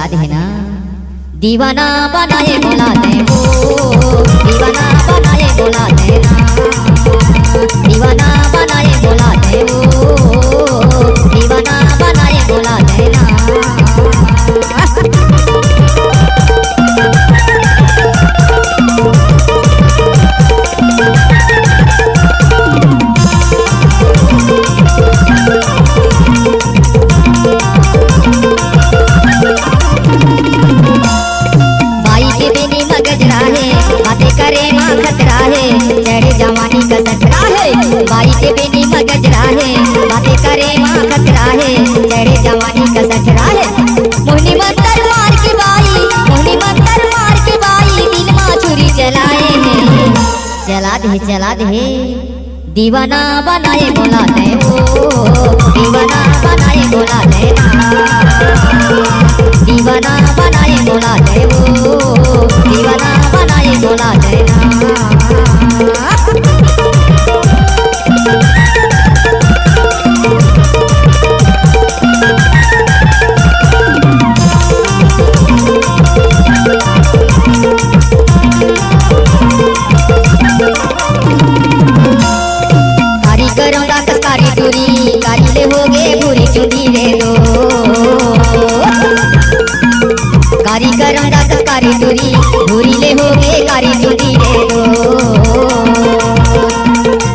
याद है ना। दीवाना बनाए बुलाते हो, दीवाना बनाए बुलाते ना, दीवाना बनाए बुलाते हो, दीवाना बनाए बुलाते ना। बातें करे माँ खतरा है, चढ़े जवानी का सटरा है। बाई के बेनी मगजरा है, बातें करे माँ खतरा है, चढ़े जवानी का सटरा है। मोहनी मंतर मार के बाई, मोहनी मंतर मार के बाई, दिल माँ छुरी चलाए हैं। चला दे दीवाना बनाए बुलाते हो, दीवाना बनाए बुलाते ना, दीवाना बनाए बुलाते हो, दीवाना बनाए बुलाते ना। करूँगा कसकारी दूरी, कारी ले होगे बुरी चुनी रे दो। कारी करूँगा कसकारी दूरी, बुरी ले होगे कारी चुनी रे दो।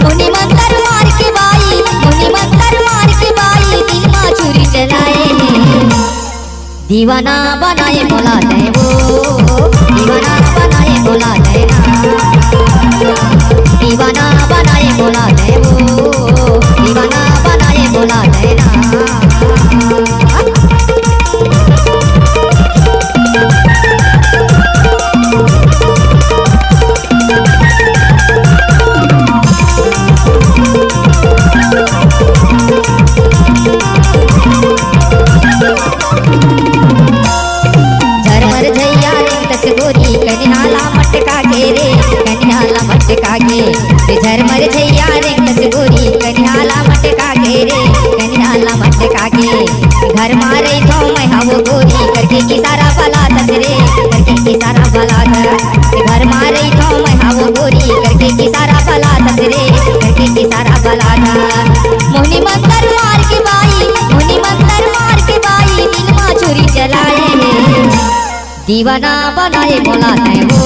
मुनि मंतर मार के बाई, मुनि मंतर मार के बाई, दिल माँ छुरी चलाए हैं। दीवाना बनाए बुलाते हो, दीवाना बनाए बुलाते ना, दीवाना बनाए बुलाते हो, दीवाना बनाए बुलाते ना। झरमर झैया रे दस गोरी, कनिहाला मटका के रे, कनिहाला मटका के। झरमर झैया रे दस गोरी, कनिहाला मटका के रे, कनिहाला मटका के। घर मारे तो मैं हावो गोरी, करके की सारा बला दस रे, करके की सारा बला दस। घर मारे तो मैं हावो गोरी, करके की सारा बला दस रे, करके की सारा बला दस। मोहनी मंतर मार के बाई, मोहनी मंतर मार के बाई, दिल माँ छुरी चलाए हैं। दीवाना बनाए बुलाते हो,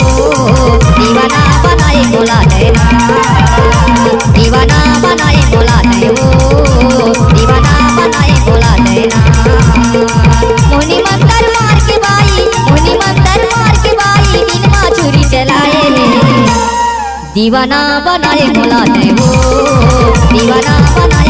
दीवाना बनाए बुलाते ना, दीवाना बनाए बुलाते हो, दीवाना बनाए बुलाते ना। मोहनी मंतर मार के बाई, मोहनी मंतर मार के बाई, दिल माँ छुरी चलाए हैं। दीवाना बनाए बुलाते हो, दीवाना बनाए